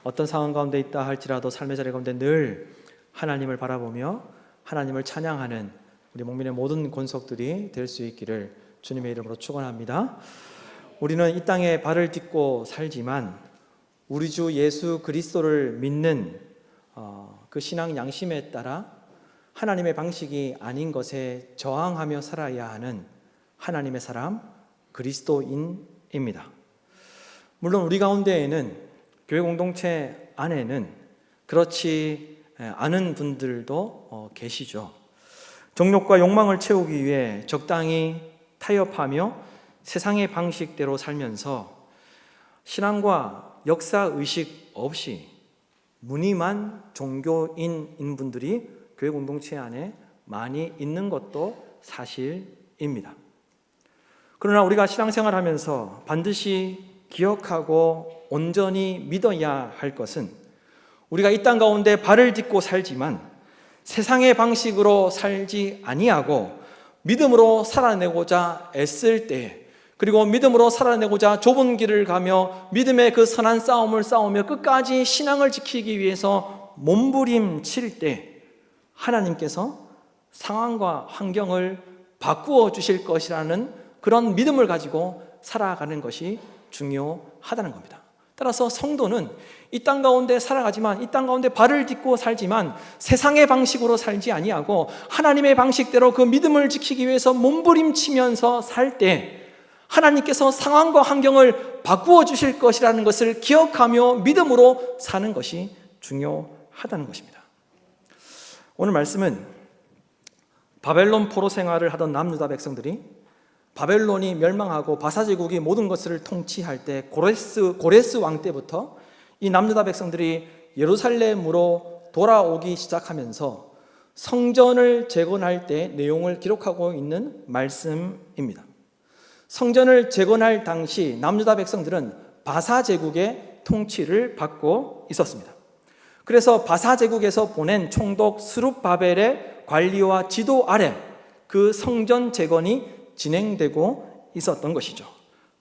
어떤 상황 가운데 있다 할지라도 삶의 자리 가운데 늘 하나님을 바라보며 하나님을 찬양하는 우리 목민의 모든 권속들이 될 수 있기를 주님의 이름으로 축원합니다. 우리는 이 땅에 발을 딛고 살지만 우리 주 예수 그리스도를 믿는 그 신앙 양심에 따라 하나님의 방식이 아닌 것에 저항하며 살아야 하는 하나님의 사람 그리스도인입니다. 물론 우리 가운데에는 교회 공동체 안에는 그렇지 않은 분들도 계시죠. 정욕과 욕망을 채우기 위해 적당히 타협하며 세상의 방식대로 살면서 신앙과 역사의식 없이 무늬만 종교인인 분들이 교회 공동체 안에 많이 있는 것도 사실입니다. 그러나 우리가 신앙생활하면서 반드시 기억하고 온전히 믿어야 할 것은 우리가 이 땅 가운데 발을 딛고 살지만 세상의 방식으로 살지 아니하고 믿음으로 살아내고자 애쓸 때에, 그리고 믿음으로 살아내고자 좁은 길을 가며 믿음의 그 선한 싸움을 싸우며 끝까지 신앙을 지키기 위해서 몸부림칠 때 하나님께서 상황과 환경을 바꾸어 주실 것이라는 그런 믿음을 가지고 살아가는 것이 중요하다는 겁니다. 따라서 성도는 이 땅 가운데 살아가지만, 이 땅 가운데 발을 딛고 살지만 세상의 방식으로 살지 아니하고 하나님의 방식대로 그 믿음을 지키기 위해서 몸부림치면서 살 때 하나님께서 상황과 환경을 바꾸어 주실 것이라는 것을 기억하며 믿음으로 사는 것이 중요하다는 것입니다. 오늘 말씀은 바벨론 포로 생활을 하던 남유다 백성들이 바벨론이 멸망하고 바사제국이 모든 것을 통치할 때 고레스 왕 때부터 이 남유다 백성들이 예루살렘으로 돌아오기 시작하면서 성전을 재건할 때 내용을 기록하고 있는 말씀입니다. 성전을 재건할 당시 남유다 백성들은 바사제국의 통치를 받고 있었습니다. 그래서 바사제국에서 보낸 총독 스룹바벨의 관리와 지도 아래 그 성전 재건이 진행되고 있었던 것이죠.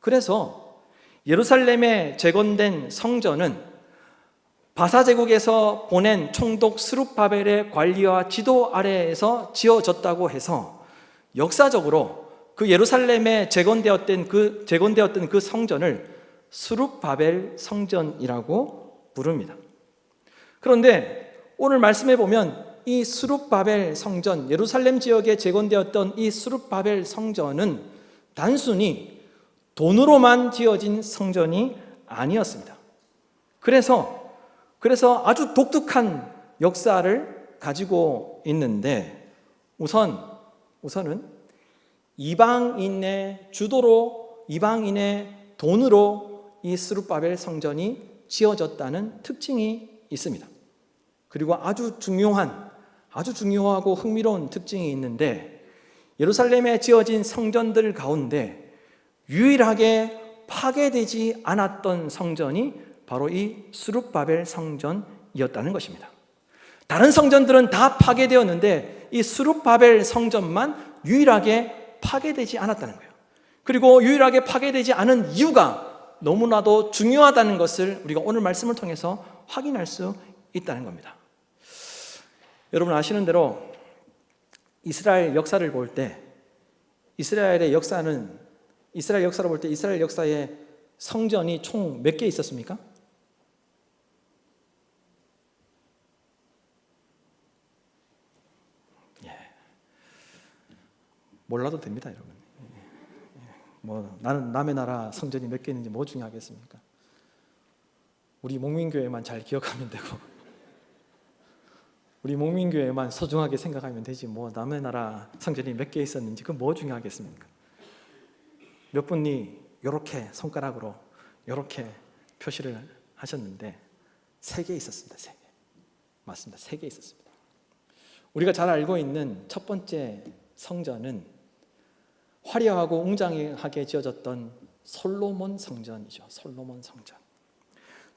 그래서 예루살렘에 재건된 성전은 바사제국에서 보낸 총독 스룹바벨의 관리와 지도 아래에서 지어졌다고 해서 역사적으로 그 예루살렘에 재건되었던 그 성전을 스룹바벨 성전이라고 부릅니다. 그런데 오늘 말씀해 보면 이 스룹바벨 성전, 예루살렘 지역에 재건되었던 이 스룹바벨 성전은 단순히 돈으로만 지어진 성전이 아니었습니다. 그래서 아주 독특한 역사를 가지고 있는데 우선은 이방인의 주도로, 이방인의 돈으로 이 스룹바벨 성전이 지어졌다는 특징이 있습니다. 그리고 아주 중요하고 흥미로운 특징이 있는데, 예루살렘에 지어진 성전들 가운데 유일하게 파괴되지 않았던 성전이 바로 이 스룹바벨 성전이었다는 것입니다. 다른 성전들은 다 파괴되었는데 이 스룹바벨 성전만 유일하게 파괴되지 않았다는 거예요. 그리고 유일하게 파괴되지 않은 이유가 너무나도 중요하다는 것을 우리가 오늘 말씀을 통해서 확인할 수 있다는 겁니다. 여러분 아시는 대로 이스라엘 역사를 볼 때 이스라엘 역사를 볼 때 이스라엘 역사에 성전이 총 몇 개 있었습니까? 몰라도 됩니다, 여러분. 나는 남의 나라 성전이 몇 개 있는지 뭐 중요하겠습니까? 우리 목민교회만 잘 기억하면 되고 우리 목민교회만 소중하게 생각하면 되지 뭐 남의 나라 성전이 몇 개 있었는지 그건 뭐 중요하겠습니까? 몇 분이 이렇게 손가락으로 이렇게 표시를 하셨는데 3개 있었습니다. 3개. 맞습니다. 3개 있었습니다. 우리가 잘 알고 있는 첫 번째 성전은 화려하고 웅장하게 지어졌던 솔로몬 성전이죠. 솔로몬 성전.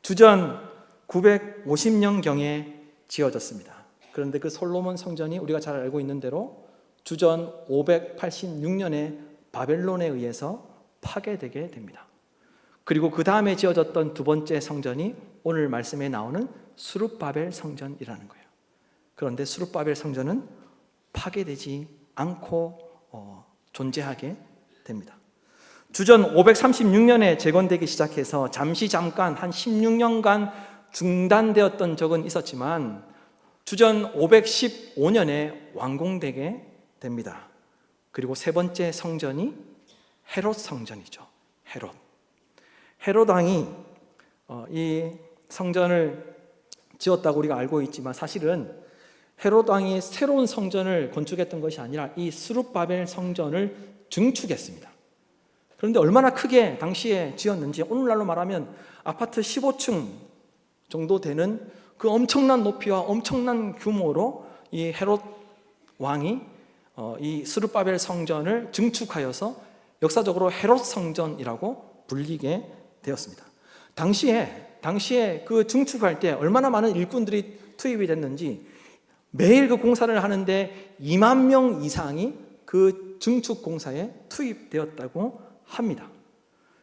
주전 950년경에 지어졌습니다. 그런데 그 솔로몬 성전이 우리가 잘 알고 있는 대로 주전 586년에 바벨론에 의해서 파괴되게 됩니다. 그리고 그 다음에 지어졌던 두 번째 성전이 오늘 말씀에 나오는 스룹바벨 성전이라는 거예요. 그런데 스룹바벨 성전은 파괴되지 않고 존재하게 됩니다. 주전 536년에 재건되기 시작해서 잠깐 한 16년간 중단되었던 적은 있었지만 주전 515년에 완공되게 됩니다. 그리고 세 번째 성전이 헤롯 성전이죠. 헤롯 왕이 이 성전을 지었다고 우리가 알고 있지만 사실은 헤롯 왕이 새로운 성전을 건축했던 것이 아니라 이 스룹바벨 성전을 증축했습니다. 그런데 얼마나 크게 당시에 지었는지 오늘날로 말하면 아파트 15층 정도 되는 그 엄청난 높이와 엄청난 규모로 이 헤롯 왕이 이 스룹바벨 성전을 증축하여서 역사적으로 헤롯 성전이라고 불리게 되었습니다. 당시에 그 증축할 때 얼마나 많은 일꾼들이 투입이 됐는지 매일 그 공사를 하는데 2만 명 이상이 그 증축 공사에 투입되었다고 합니다.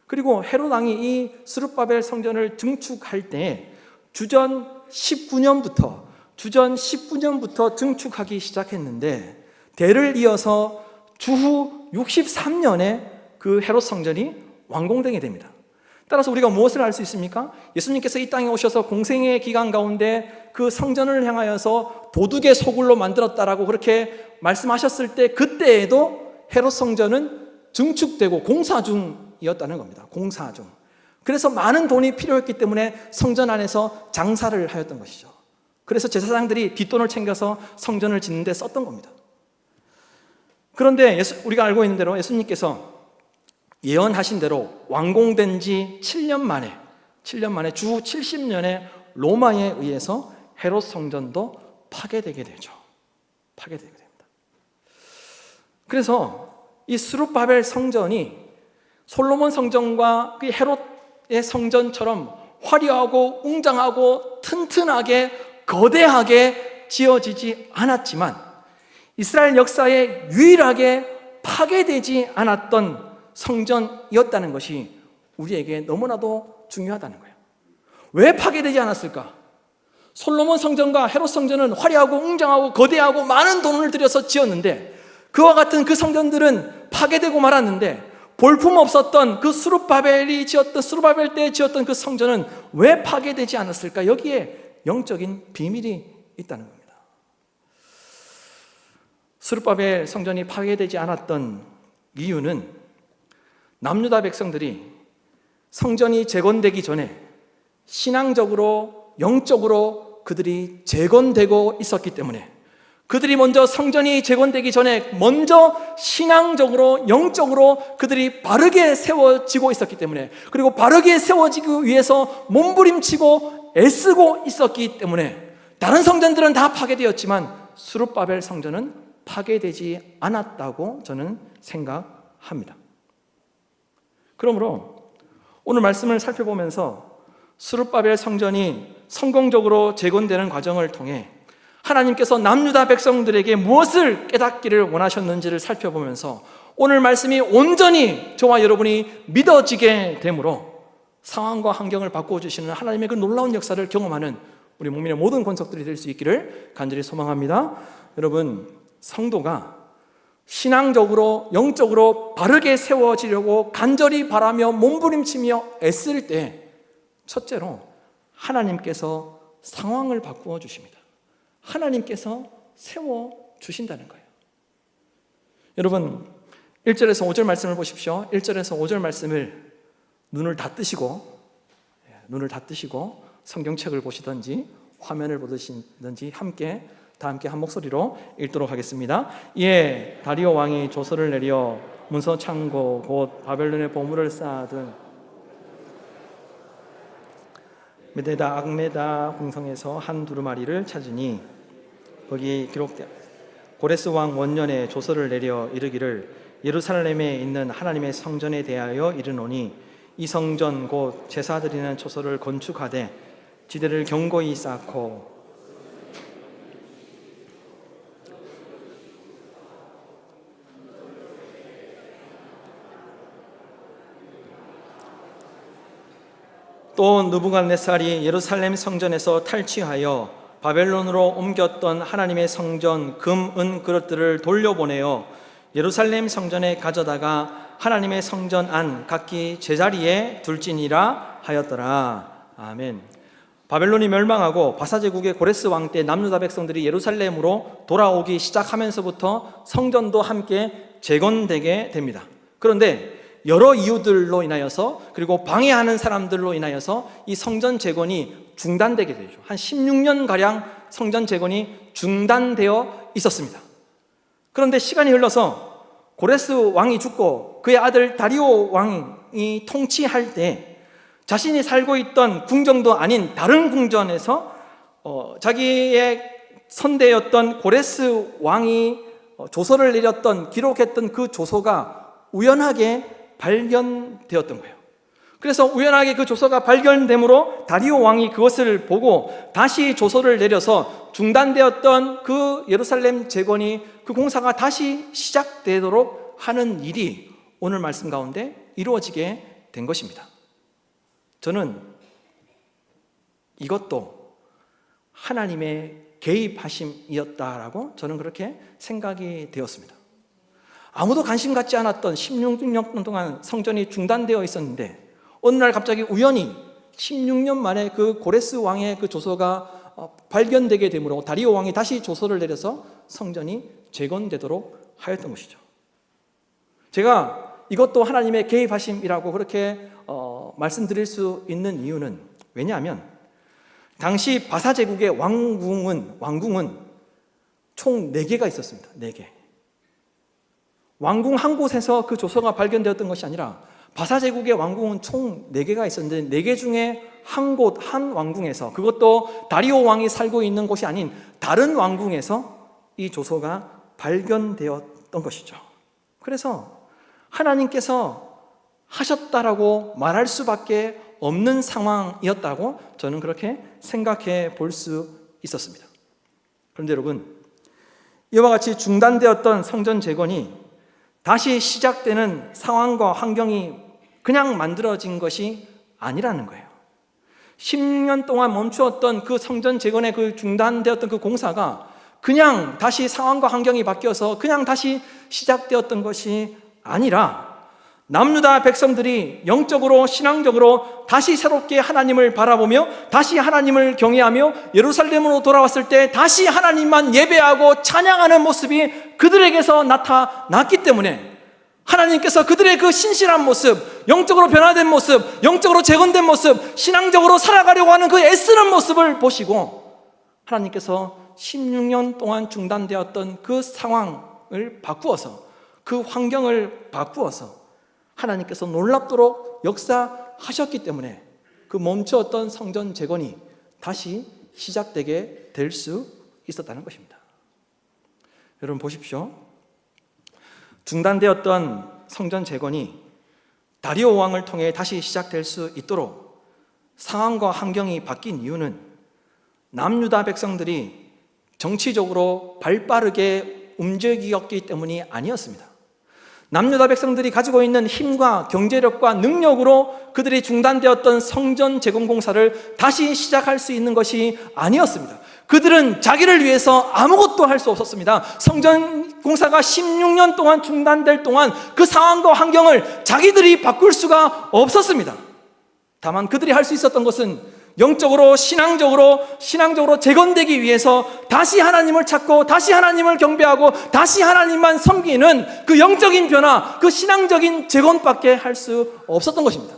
그리고 헤롯 왕이 이 스룹바벨 성전을 증축할 때 주전 19년부터 증축하기 시작했는데 대를 이어서 주후 63년에 그 헤롯 성전이 완공되게 됩니다. 따라서 우리가 무엇을 알 수 있습니까? 예수님께서 이 땅에 오셔서 공생의 기간 가운데 그 성전을 향하여서 도둑의 소굴로 만들었다라고 그렇게 말씀하셨을 때 그때에도 헤롯 성전은 증축되고 공사 중이었다는 겁니다. 공사 중. 그래서 많은 돈이 필요했기 때문에 성전 안에서 장사를 하였던 것이죠. 그래서 제사장들이 뒷돈을 챙겨서 성전을 짓는 데 썼던 겁니다. 그런데 우리가 알고 있는 대로 예수님께서 예언하신 대로 완공된 지 7년 만에 주후 70년에 로마에 의해서 헤롯 성전도 파괴되게 됩니다. 그래서 이 스룹바벨 성전이 솔로몬 성전과 그 헤롯의 성전처럼 화려하고 웅장하고 튼튼하게 거대하게 지어지지 않았지만 이스라엘 역사에 유일하게 파괴되지 않았던 성전이었다는 것이 우리에게 너무나도 중요하다는 거예요. 왜 파괴되지 않았을까? 솔로몬 성전과 헤롯 성전은 화려하고 웅장하고 거대하고 많은 돈을 들여서 지었는데 그와 같은 그 성전들은 파괴되고 말았는데 볼품없었던 그 스룹바벨 때 지었던 그 성전은 왜 파괴되지 않았을까? 여기에 영적인 비밀이 있다는 겁니다. 스룹바벨 성전이 파괴되지 않았던 이유는 남유다 백성들이 성전이 재건되기 전에 신앙적으로 영적으로 그들이 재건되고 있었기 때문에 그들이 먼저 성전이 재건되기 전에 먼저 신앙적으로 영적으로 그들이 바르게 세워지고 있었기 때문에 그리고 바르게 세워지기 위해서 몸부림치고 애쓰고 있었기 때문에 다른 성전들은 다 파괴되었지만 스룹바벨 성전은 파괴되지 않았다고 저는 생각합니다. 그러므로 오늘 말씀을 살펴보면서 스룹바벨 성전이 성공적으로 재건되는 과정을 통해 하나님께서 남유다 백성들에게 무엇을 깨닫기를 원하셨는지를 살펴보면서 오늘 말씀이 온전히 저와 여러분이 믿어지게 되므로 상황과 환경을 바꿔주시는 하나님의 그 놀라운 역사를 경험하는 우리 목민의 모든 권속들이 될 수 있기를 간절히 소망합니다. 여러분, 성도가 신앙적으로 영적으로 바르게 세워지려고 간절히 바라며 몸부림치며 애쓸 때 첫째로 하나님께서 상황을 바꾸어 주십니다. 하나님께서 세워주신다는 거예요. 여러분 1절에서 5절 말씀을 보십시오. 1절에서 5절 말씀을 눈을 다 뜨시고 성경책을 보시든지 화면을 보시든지 다 함께 한 목소리로 읽도록 하겠습니다. 이에 다리오 왕이 조서를 내려 문서 창고 곧 바벨론의 보물을 쌓아둔 메데다 악메다 궁성에서 한 두루마리를 찾으니 거기 기록된 고레스 왕 원년에 조서를 내려 이르기를 예루살렘에 있는 하나님의 성전에 대하여 이르노니 이 성전 곧 제사 드리는 초소를 건축하되 지대를 견고히 쌓고 또 느부갓네살이 예루살렘 성전에서 탈취하여 바벨론으로 옮겼던 하나님의 성전 금, 은 그릇들을 돌려보내어 예루살렘 성전에 가져다가 하나님의 성전 안 각기 제자리에 둘지니라 하였더라. 아멘. 바벨론이 멸망하고 바사제국의 고레스 왕 때 남유다 백성들이 예루살렘으로 돌아오기 시작하면서부터 성전도 함께 재건되게 됩니다. 그런데 여러 이유들로 인하여서, 그리고 방해하는 사람들로 인하여서 이 성전 재건이 중단되게 되죠. 한 16년가량 성전 재건이 중단되어 있었습니다. 그런데 시간이 흘러서 고레스 왕이 죽고 그의 아들 다리오 왕이 통치할 때 자신이 살고 있던 궁정도 아닌 다른 궁전에서 자기의 선대였던 고레스 왕이 조서를 내렸던, 기록했던 그 조서가 우연하게 발견되었던 거예요. 그래서 우연하게 그 조서가 발견되므로 다리오 왕이 그것을 보고 다시 조서를 내려서 중단되었던 그 예루살렘 재건이, 그 공사가 다시 시작되도록 하는 일이 오늘 말씀 가운데 이루어지게 된 것입니다. 저는 이것도 하나님의 개입하심이었다라고 저는 그렇게 생각이 되었습니다. 아무도 관심 갖지 않았던 16년 동안 성전이 중단되어 있었는데 어느 날 갑자기 우연히 16년 만에 그 고레스 왕의 그 조서가 발견되게 되므로 다리오 왕이 다시 조서를 내려서 성전이 재건되도록 하였던 것이죠. 제가 이것도 하나님의 개입하심이라고 그렇게 말씀드릴 수 있는 이유는, 왜냐하면 당시 바사제국의 왕궁은 총 4개가 있었습니다. 4개. 왕궁 한 곳에서 그 조서가 발견되었던 것이 아니라 바사제국의 왕궁은 총 4개가 있었는데 4개 중에 한 곳, 한 왕궁에서, 그것도 다리오 왕이 살고 있는 곳이 아닌 다른 왕궁에서 이 조서가 발견되었던 것이죠. 그래서 하나님께서 하셨다라고 말할 수밖에 없는 상황이었다고 저는 그렇게 생각해 볼 수 있었습니다. 그런데 여러분, 이와 같이 중단되었던 성전 재건이 다시 시작되는 상황과 환경이 그냥 만들어진 것이 아니라는 거예요. 16년 동안 멈추었던 그 성전 재건의 그 중단되었던 그 공사가 그냥 다시 상황과 환경이 바뀌어서 그냥 다시 시작되었던 것이 아니라 남유다 백성들이 영적으로, 신앙적으로 다시 새롭게 하나님을 바라보며 다시 하나님을 경외하며 예루살렘으로 돌아왔을 때 다시 하나님만 예배하고 찬양하는 모습이 그들에게서 나타났기 때문에 하나님께서 그들의 그 신실한 모습, 영적으로 변화된 모습, 영적으로 재건된 모습, 신앙적으로 살아가려고 하는 그 애쓰는 모습을 보시고 하나님께서 16년 동안 중단되었던 그 상황을 바꾸어서, 그 환경을 바꾸어서 하나님께서 놀랍도록 역사하셨기 때문에 그 멈추었던 성전 재건이 다시 시작되게 될 수 있었다는 것입니다. 여러분 보십시오. 중단되었던 성전 재건이 다리오 왕을 통해 다시 시작될 수 있도록 상황과 환경이 바뀐 이유는 남유다 백성들이 정치적으로 발빠르게 움직였기 때문이 아니었습니다. 남유다 백성들이 가지고 있는 힘과 경제력과 능력으로 그들이 중단되었던 성전 재건 공사를 다시 시작할 수 있는 것이 아니었습니다. 그들은 자기를 위해서 아무것도 할 수 없었습니다. 성전 공사가 16년 동안 중단될 동안 그 상황과 환경을 자기들이 바꿀 수가 없었습니다. 다만 그들이 할 수 있었던 것은 영적으로, 신앙적으로 재건되기 위해서 다시 하나님을 찾고 다시 하나님을 경배하고 다시 하나님만 섬기는 그 영적인 변화, 그 신앙적인 재건밖에 할 수 없었던 것입니다.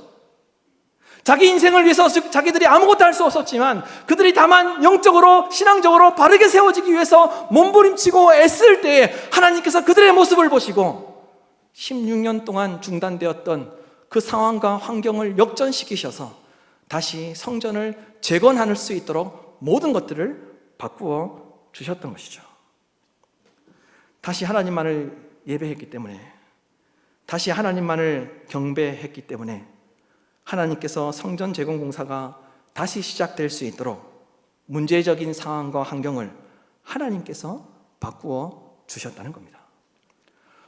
자기 인생을 위해서 자기들이 아무것도 할 수 없었지만 그들이 다만 영적으로, 신앙적으로 바르게 세워지기 위해서 몸부림치고 애쓸 때에 하나님께서 그들의 모습을 보시고 16년 동안 중단되었던 그 상황과 환경을 역전시키셔서 다시 성전을 재건할 수 있도록 모든 것들을 바꾸어 주셨던 것이죠. 다시 하나님만을 예배했기 때문에, 다시 하나님만을 경배했기 때문에 하나님께서 성전 재건 공사가 다시 시작될 수 있도록 문제적인 상황과 환경을 하나님께서 바꾸어 주셨다는 겁니다.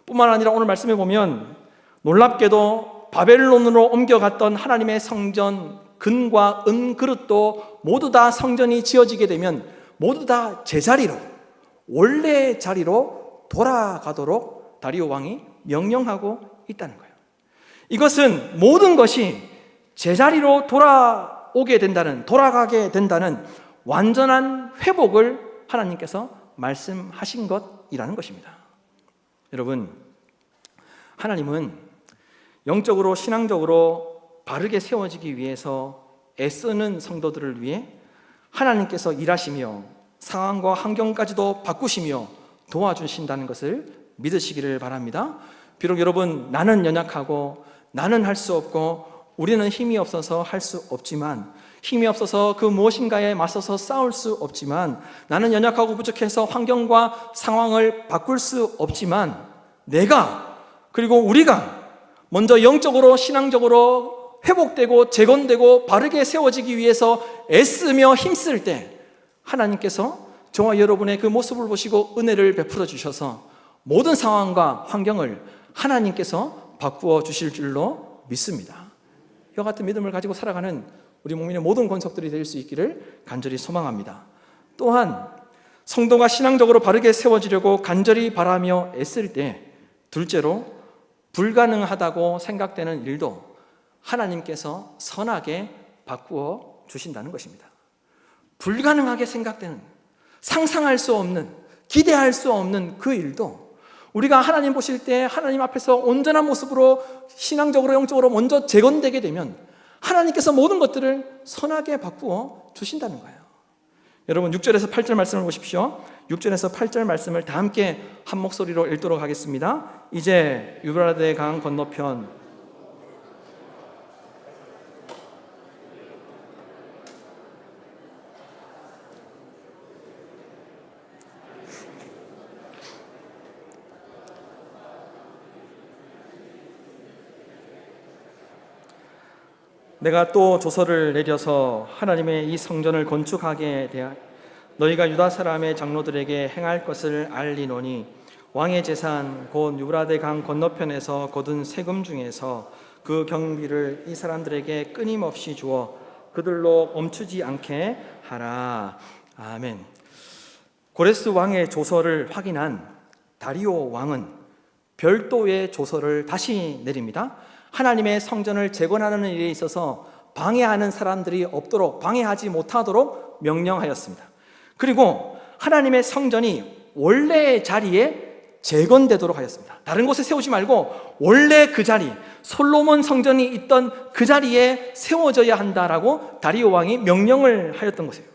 뿐만 아니라 오늘 말씀해 보면 놀랍게도 바벨론으로 옮겨갔던 하나님의 성전 금과 은 그릇도 모두 다 성전이 지어지게 되면 모두 다 제자리로, 원래 자리로 돌아가도록 다리오 왕이 명령하고 있다는 거예요. 이것은 모든 것이 제자리로 돌아가게 된다는 완전한 회복을 하나님께서 말씀하신 것이라는 것입니다. 여러분, 하나님은 영적으로 신앙적으로 바르게 세워지기 위해서 애쓰는 성도들을 위해 하나님께서 일하시며 상황과 환경까지도 바꾸시며 도와주신다는 것을 믿으시기를 바랍니다. 비록 여러분, 나는 연약하고 나는 할 수 없고 우리는 힘이 없어서 할 수 없지만, 힘이 없어서 그 무엇인가에 맞서서 싸울 수 없지만, 나는 연약하고 부족해서 환경과 상황을 바꿀 수 없지만, 내가 그리고 우리가 먼저 영적으로 신앙적으로 회복되고 재건되고 바르게 세워지기 위해서 애쓰며 힘쓸 때 하나님께서 저와 여러분의 그 모습을 보시고 은혜를 베풀어 주셔서 모든 상황과 환경을 하나님께서 바꾸어 주실 줄로 믿습니다. 이와 같은 믿음을 가지고 살아가는 우리 목민의 모든 권속들이 될 수 있기를 간절히 소망합니다. 또한 성도가 신앙적으로 바르게 세워지려고 간절히 바라며 애쓸 때, 둘째로 불가능하다고 생각되는 일도 하나님께서 선하게 바꾸어 주신다는 것입니다. 불가능하게 생각되는, 상상할 수 없는, 기대할 수 없는 그 일도 우리가 하나님 보실 때 하나님 앞에서 온전한 모습으로 신앙적으로 영적으로 먼저 재건되게 되면 하나님께서 모든 것들을 선하게 바꾸어 주신다는 거예요. 여러분, 6절에서 8절 말씀을 보십시오. 6절에서 8절 말씀을 다 함께 한 목소리로 읽도록 하겠습니다. 이제 유브라데 강 건너편, 내가 또 조서를 내려서 하나님의 이 성전을 건축하게 대하여 너희가 유다 사람의 장로들에게 행할 것을 알리노니, 왕의 재산 곧 유브라데 강 건너편에서 거둔 세금 중에서 그 경비를 이 사람들에게 끊임없이 주어 그들로 멈추지 않게 하라. 아멘. 고레스 왕의 조서를 확인한 다리오 왕은 별도의 조서를 다시 내립니다. 하나님의 성전을 재건하는 일에 있어서 방해하는 사람들이 없도록, 방해하지 못하도록 명령하였습니다. 그리고 하나님의 성전이 원래의 자리에 재건되도록 하였습니다. 다른 곳에 세우지 말고 원래 그 자리, 솔로몬 성전이 있던 그 자리에 세워져야 한다라고 다리오 왕이 명령을 하였던 것이에요.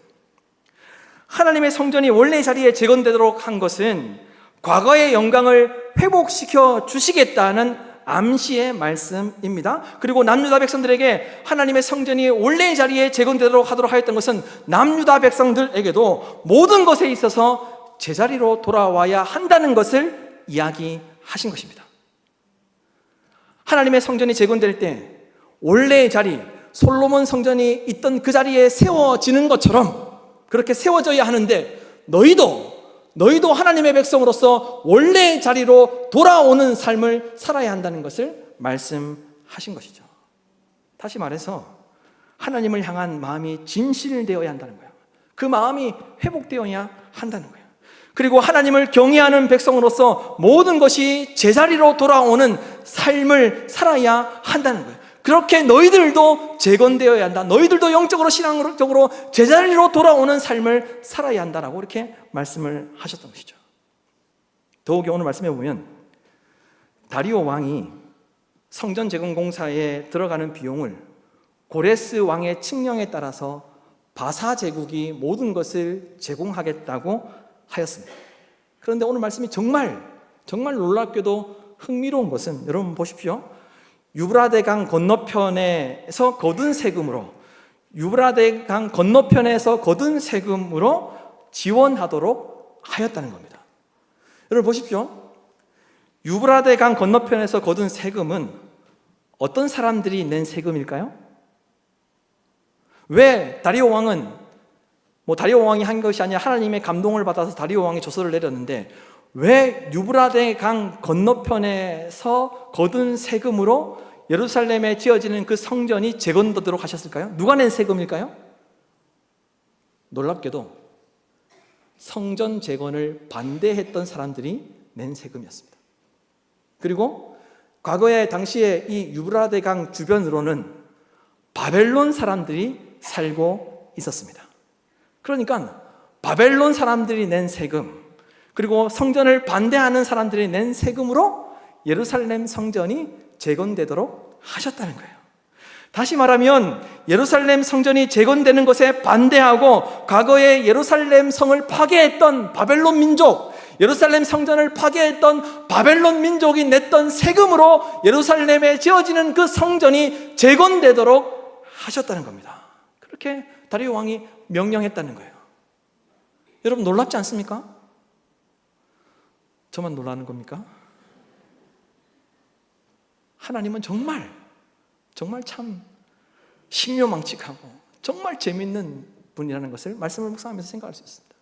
하나님의 성전이 원래 자리에 재건되도록 한 것은 과거의 영광을 회복시켜 주시겠다는 암시의 말씀입니다. 그리고 남유다 백성들에게 하나님의 성전이 원래의 자리에 재건되도록 하도록 하였던 것은 남유다 백성들에게도 모든 것에 있어서 제자리로 돌아와야 한다는 것을 이야기하신 것입니다. 하나님의 성전이 재건될 때 원래의 자리, 솔로몬 성전이 있던 그 자리에 세워지는 것처럼 그렇게 세워져야 하는데, 너희도 하나님의 백성으로서 원래의 자리로 돌아오는 삶을 살아야 한다는 것을 말씀하신 것이죠. 다시 말해서 하나님을 향한 마음이 진실되어야 한다는 거예요. 그 마음이 회복되어야 한다는 거예요. 그리고 하나님을 경외하는 백성으로서 모든 것이 제자리로 돌아오는 삶을 살아야 한다는 거예요. 그렇게 너희들도 재건되어야 한다. 너희들도 영적으로 신앙적으로 제자리로 돌아오는 삶을 살아야 한다라고 이렇게 말씀을 하셨던 것이죠. 더욱이 오늘 말씀해 보면 다리오 왕이 성전 재건 공사에 들어가는 비용을 고레스 왕의 칙령에 따라서 바사 제국이 모든 것을 제공하겠다고 하였습니다. 그런데 오늘 말씀이 정말 놀랍게도 흥미로운 것은, 여러분 보십시오. 유브라데 강 건너편에서 거둔 세금으로, 유브라데 강 건너편에서 거둔 세금으로 지원하도록 하였다는 겁니다. 여러분 보십시오. 유브라데 강 건너편에서 거둔 세금은 어떤 사람들이 낸 세금일까요? 왜 다리오 왕은 다리오 왕이 한 것이 아니라 하나님의 감동을 받아서 다리오 왕이 조서를 내렸는데, 왜 유브라데 강 건너편에서 거둔 세금으로 예루살렘에 지어지는 그 성전이 재건되도록 하셨을까요? 누가 낸 세금일까요? 놀랍게도 성전 재건을 반대했던 사람들이 낸 세금이었습니다. 그리고 과거에 당시에 이 유브라데 강 주변으로는 바벨론 사람들이 살고 있었습니다. 그러니까 바벨론 사람들이 낸 세금, 그리고 성전을 반대하는 사람들이 낸 세금으로 예루살렘 성전이 재건되도록 하셨다는 거예요. 다시 말하면 예루살렘 성전이 재건되는 것에 반대하고 과거에 예루살렘 성을 파괴했던 바벨론 민족, 예루살렘 성전을 파괴했던 바벨론 민족이 냈던 세금으로 예루살렘에 지어지는 그 성전이 재건되도록 하셨다는 겁니다. 그렇게 다리오 왕이 명령했다는 거예요. 여러분 놀랍지 않습니까? 저만 놀라는 겁니까? 하나님은 정말 참 신묘망측하고 정말 재밌는 분이라는 것을 말씀을 묵상하면서 생각할 수 있습니다.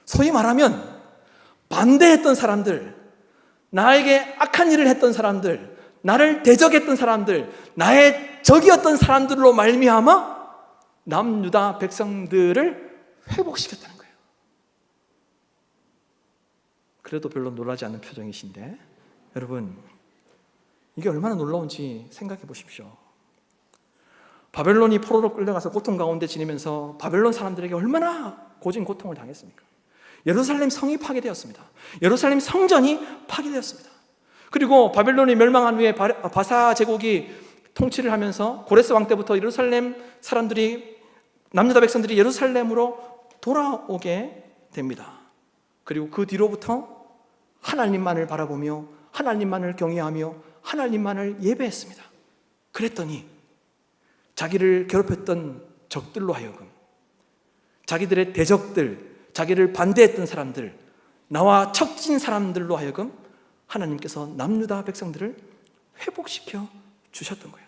소위 말하면 반대했던 사람들, 나에게 악한 일을 했던 사람들, 나를 대적했던 사람들, 나의 적이었던 사람들로 말미암아 남유다 백성들을 회복시켰다는 거예요. 그래도 별로 놀라지 않는 표정이신데, 여러분 이게 얼마나 놀라운지 생각해 보십시오. 바벨론이 포로로 끌려가서 고통 가운데 지내면서 바벨론 사람들에게 얼마나 고진 고통을 당했습니까? 예루살렘 성이 파괴되었습니다. 예루살렘 성전이 파괴되었습니다. 그리고 바벨론이 멸망한 후에 바사 제국이 통치를 하면서 고레스 왕 때부터 예루살렘 사람들이, 남유다 백성들이 예루살렘으로 돌아오게 됩니다. 그리고 그 뒤로부터 하나님만을 바라보며 하나님만을 경외하며 하나님만을 예배했습니다. 그랬더니 자기를 괴롭혔던 적들로 하여금, 자기들의 대적들, 자기를 반대했던 사람들, 나와 척진 사람들로 하여금 하나님께서 남유다 백성들을 회복시켜 주셨던 거예요.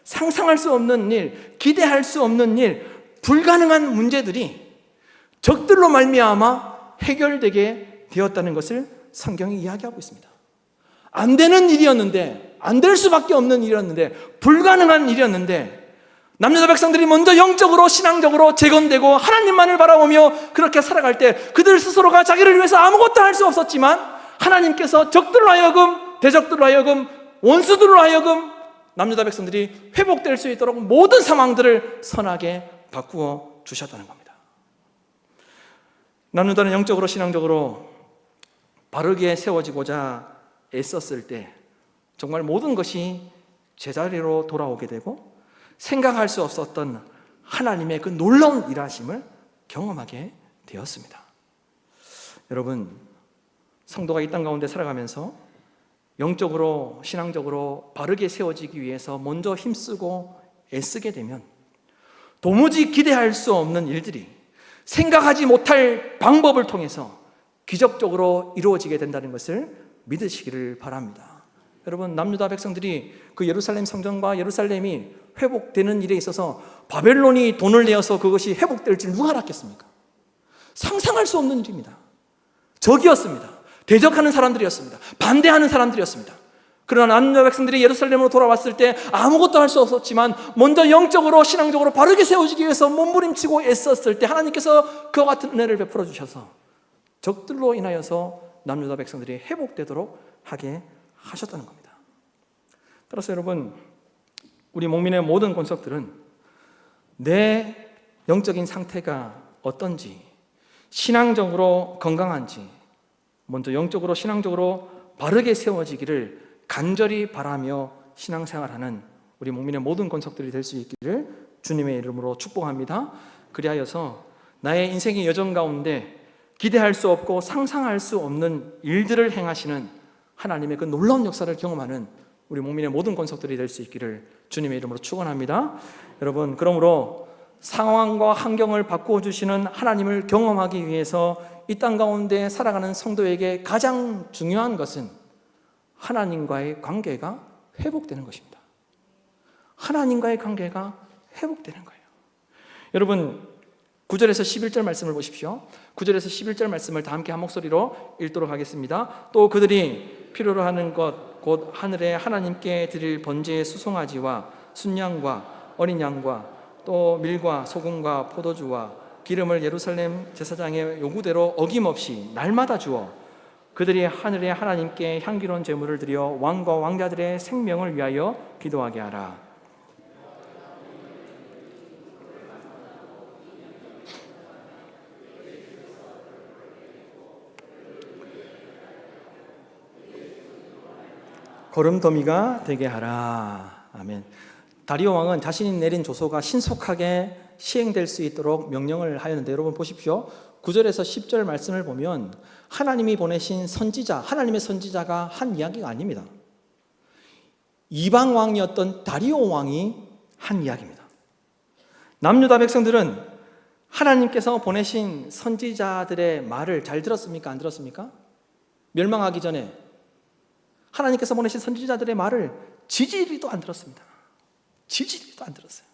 상상할 수 없는 일, 기대할 수 없는 일, 불가능한 문제들이 적들로 말미암아 해결되게 되었다는 것을 성경이 이야기하고 있습니다. 안 되는 일이었는데, 안 될 수밖에 없는 일이었는데, 불가능한 일이었는데 남유다 백성들이 먼저 영적으로 신앙적으로 재건되고 하나님만을 바라보며 그렇게 살아갈 때 그들 스스로가 자기를 위해서 아무것도 할 수 없었지만 하나님께서 적들로 하여금, 대적들로 하여금, 원수들로 하여금 남유다 백성들이 회복될 수 있도록 모든 상황들을 선하게 바꾸어 주셨다는 겁니다. 남유다는 영적으로 신앙적으로 바르게 세워지고자 애썼을 때 정말 모든 것이 제자리로 돌아오게 되고 생각할 수 없었던 하나님의 그 놀라운 일하심을 경험하게 되었습니다. 여러분, 성도가 이 땅 가운데 살아가면서 영적으로 신앙적으로 바르게 세워지기 위해서 먼저 힘쓰고 애쓰게 되면 도무지 기대할 수 없는 일들이 생각하지 못할 방법을 통해서 기적적으로 이루어지게 된다는 것을 믿으시기를 바랍니다. 여러분, 남유다 백성들이 그 예루살렘 성전과 예루살렘이 회복되는 일에 있어서 바벨론이 돈을 내어서 그것이 회복될 줄 누가 알았겠습니까? 상상할 수 없는 일입니다. 적이었습니다. 대적하는 사람들이었습니다. 반대하는 사람들이었습니다. 그러나 남유다 백성들이 예루살렘으로 돌아왔을 때 아무것도 할 수 없었지만 먼저 영적으로 신앙적으로 바르게 세워지기 위해서 몸부림치고 애썼을 때 하나님께서 그와 같은 은혜를 베풀어 주셔서 적들로 인하여서 남유다 백성들이 회복되도록 하게 하셨다는 겁니다. 따라서 여러분, 우리 목민의 모든 권속들은 내 영적인 상태가 어떤지, 신앙적으로 건강한지 먼저 영적으로 신앙적으로 바르게 세워지기를 간절히 바라며 신앙생활하는 우리 목민의 모든 권속들이 될 수 있기를 주님의 이름으로 축복합니다. 그리하여서 나의 인생의 여정 가운데 기대할 수 없고 상상할 수 없는 일들을 행하시는 하나님의 그 놀라운 역사를 경험하는 우리 목민의 모든 권속들이 될 수 있기를 주님의 이름으로 축원합니다. 여러분, 그러므로 상황과 환경을 바꾸어 주시는 하나님을 경험하기 위해서 이 땅 가운데 살아가는 성도에게 가장 중요한 것은 하나님과의 관계가 회복되는 것입니다. 하나님과의 관계가 회복되는 거예요. 여러분, 9절에서 11절 말씀을 보십시오. 9절에서 11절 말씀을 다 함께 한 목소리로 읽도록 하겠습니다. 또 그들이 필요로 하는 것 곧 하늘에 하나님께 드릴 번제의 수송아지와 순양과 어린 양과 또 밀과 소금과 포도주와 기름을 예루살렘 제사장의 요구대로 어김없이 날마다 주어 그들이 하늘의 하나님께 향기로운 제물을 드려 왕과 왕자들의 생명을 위하여 기도하게 하라. 거름더미가 되게 하라. 아멘. 다리오 왕은 자신이 내린 조서가 신속하게 시행될 수 있도록 명령을 하였는데, 여러분 보십시오. 9절에서 10절 말씀을 보면 하나님이 보내신 선지자, 하나님의 선지자가 한 이야기가 아닙니다. 이방 왕이었던 다리오 왕이 한 이야기입니다. 남유다 백성들은 하나님께서 보내신 선지자들의 말을 잘 들었습니까? 안 들었습니까? 멸망하기 전에 하나님께서 보내신 선지자들의 말을 지지리도 안 들었습니다. 지지리도 안 들었어요.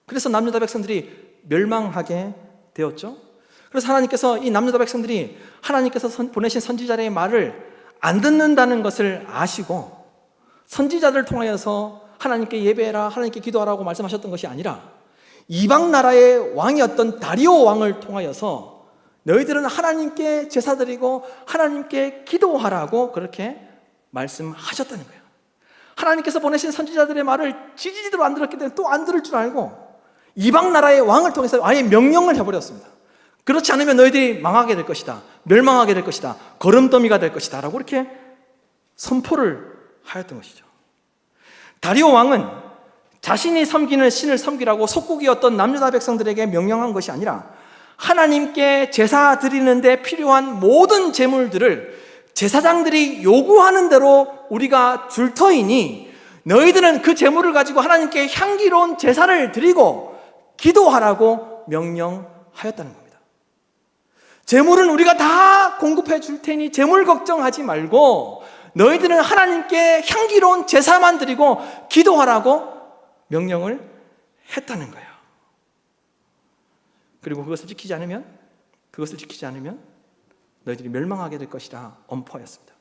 그래서 남유다 백성들이 멸망하게 되었죠. 그래서 하나님께서 이 남유다 백성들이 하나님께서 보내신 선지자들의 말을 안 듣는다는 것을 아시고 선지자들을 통하여서 하나님께 예배해라, 하나님께 기도하라고 말씀하셨던 것이 아니라 이방 나라의 왕이었던 다리오 왕을 통하여서 너희들은 하나님께 제사드리고 하나님께 기도하라고 그렇게 말씀하셨다는 거예요. 하나님께서 보내신 선지자들의 말을 지지리도 안 들었기 때문에 또 안 들을 줄 알고 이방 나라의 왕을 통해서 아예 명령을 해버렸습니다. 그렇지 않으면 너희들이 망하게 될 것이다, 멸망하게 될 것이다, 거름더미가 될 것이다 라고 이렇게 선포를 하였던 것이죠. 다리오 왕은 자신이 섬기는 신을 섬기라고 속국이었던 남유다 백성들에게 명령한 것이 아니라 하나님께 제사 드리는데 필요한 모든 제물들을 제사장들이 요구하는 대로 우리가 줄 터이니 너희들은 그 제물을 가지고 하나님께 향기로운 제사를 드리고 기도하라고 명령하였다는 겁니다. 제물은 우리가 다 공급해 줄 테니 제물 걱정하지 말고 너희들은 하나님께 향기로운 제사만 드리고 기도하라고 명령을 했다는 거예요. 그리고 그것을 지키지 않으면 너희들이 멸망하게 될 것이라 엄포하였습니다.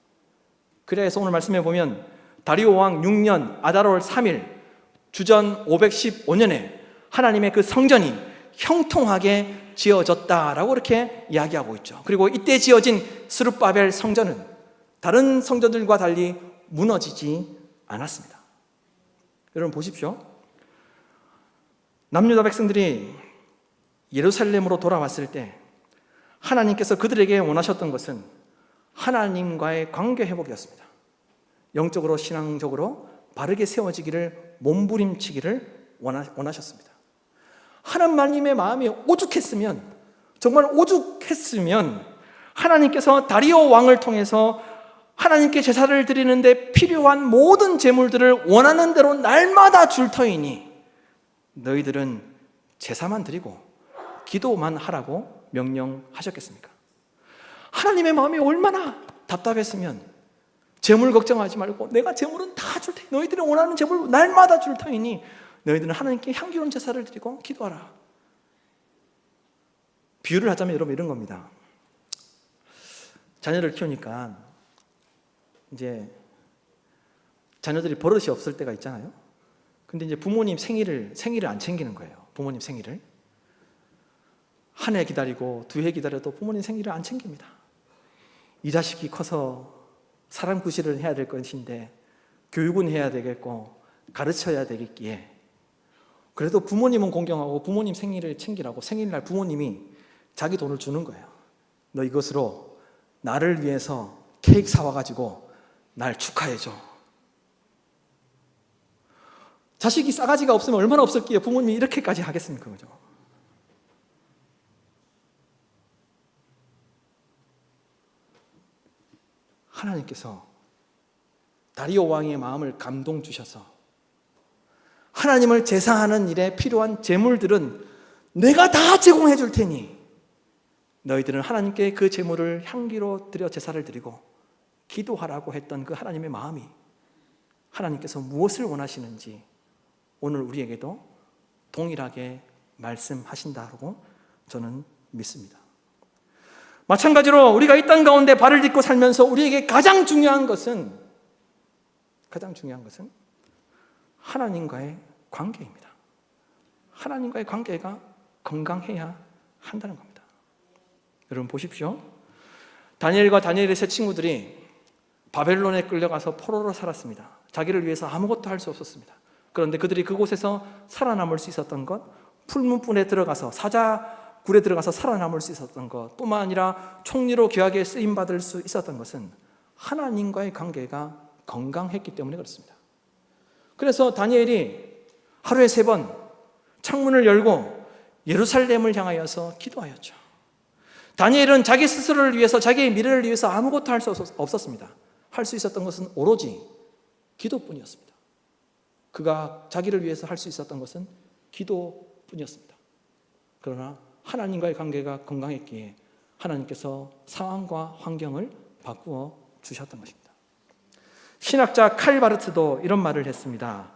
그래서 오늘 말씀해 보면 다리오 왕 6년 아달월 3일 주전 515년에 하나님의 그 성전이 형통하게 지어졌다라고 이렇게 이야기하고 있죠. 그리고 이때 지어진 스룹바벨 성전은 다른 성전들과 달리 무너지지 않았습니다. 여러분 보십시오. 남유다 백성들이 예루살렘으로 돌아왔을 때 하나님께서 그들에게 원하셨던 것은 하나님과의 관계 회복이었습니다. 영적으로 신앙적으로 바르게 세워지기를, 몸부림치기를 원하셨습니다. 하나님의 마음이 오죽했으면, 정말 오죽했으면 하나님께서 다리오 왕을 통해서 하나님께 제사를 드리는데 필요한 모든 제물들을 원하는 대로 날마다 줄 터이니 너희들은 제사만 드리고 기도만 하라고 명령하셨겠습니까? 하나님의 마음이 얼마나 답답했으면 제물 걱정하지 말고 내가 제물은 다 줄 테니 너희들이 원하는 제물 날마다 줄 터이니 너희들은 하나님께 향기로운 제사를 드리고 기도하라. 비유를 하자면 여러분 이런 겁니다. 자녀를 키우니까 이제 자녀들이 버릇이 없을 때가 있잖아요. 근데 이제 부모님 생일을 안 챙기는 거예요. 부모님 생일을 한 해 기다리고 두 해 기다려도 부모님 생일을 안 챙깁니다. 이 자식이 커서 사람 구실을 해야 될 것인데 교육은 해야 되겠고 가르쳐야 되겠기에 그래도 부모님은 공경하고 부모님 생일을 챙기라고 생일날 부모님이 자기 돈을 주는 거예요. 너 이것으로 나를 위해서 케이크 사와가지고 날 축하해줘. 자식이 싸가지가 없으면 얼마나 없을기에 부모님이 이렇게까지 하겠습니까? 그죠? 하나님께서 다리오 왕의 마음을 감동 주셔서 하나님을 제사하는 일에 필요한 제물들은 내가 다 제공해 줄 테니 너희들은 하나님께 그 제물을 향기로 드려 제사를 드리고 기도하라고 했던 그 하나님의 마음이 하나님께서 무엇을 원하시는지 오늘 우리에게도 동일하게 말씀하신다고 저는 믿습니다. 마찬가지로 우리가 이 땅 가운데 발을 딛고 살면서 우리에게 가장 중요한 것은 가장 중요한 것은 하나님과의 관계입니다. 하나님과의 관계가 건강해야 한다는 겁니다. 여러분 보십시오. 다니엘과 다니엘의 세 친구들이 바벨론에 끌려가서 포로로 살았습니다. 자기를 위해서 아무것도 할 수 없었습니다. 그런데 그들이 그곳에서 살아남을 수 있었던 것, 풀문불에 들어가서 사자굴에 들어가서 살아남을 수 있었던 것, 뿐만 아니라 총리로 귀하게 쓰임받을 수 있었던 것은 하나님과의 관계가 건강했기 때문에 그렇습니다. 그래서 다니엘이 하루에 3번 창문을 열고 예루살렘을 향하여서 기도하였죠. 다니엘은 자기 스스로를 위해서, 자기의 미래를 위해서 아무것도 할 수 없었습니다. 할 수 있었던 것은 오로지 기도뿐이었습니다. 그가 자기를 위해서 할 수 있었던 것은 기도뿐이었습니다. 그러나 하나님과의 관계가 건강했기에 하나님께서 상황과 환경을 바꾸어 주셨던 것입니다. 신학자 칼 바르트도 이런 말을 했습니다.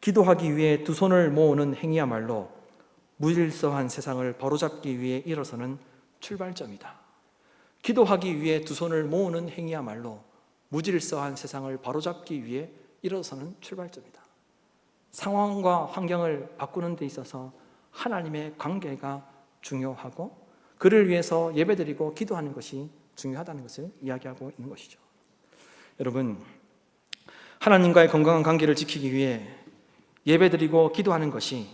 기도하기 위해 두 손을 모으는 행위야말로 무질서한 세상을 바로잡기 위해 일어서는 출발점이다. 기도하기 위해 두 손을 모으는 행위야말로 무질서한 세상을 바로잡기 위해 일어서는 출발점이다. 상황과 환경을 바꾸는 데 있어서 하나님의 관계가 중요하고 그를 위해서 예배드리고 기도하는 것이 중요하다는 것을 이야기하고 있는 것이죠. 여러분, 하나님과의 건강한 관계를 지키기 위해 예배드리고 기도하는 것이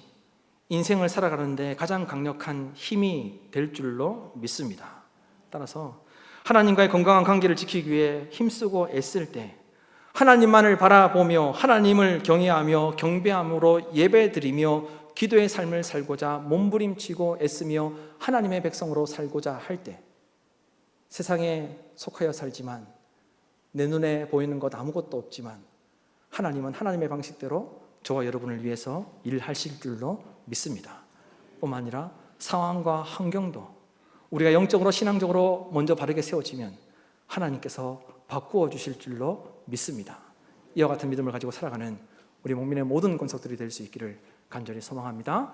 인생을 살아가는 데 가장 강력한 힘이 될 줄로 믿습니다. 따라서 하나님과의 건강한 관계를 지키기 위해 힘쓰고 애쓸 때 하나님만을 바라보며 하나님을 경외하며 경배함으로 예배드리며 기도의 삶을 살고자 몸부림치고 애쓰며 하나님의 백성으로 살고자 할 때 세상에 속하여 살지만 내 눈에 보이는 것 아무것도 없지만 하나님은 하나님의 방식대로 저와 여러분을 위해서 일하실 줄로 믿습니다. 뿐만 아니라 상황과 환경도 우리가 영적으로 신앙적으로 먼저 바르게 세워지면 하나님께서 바꾸어 주실 줄로 믿습니다. 이와 같은 믿음을 가지고 살아가는 우리 목민의 모든 권속들이 될 수 있기를 간절히 소망합니다.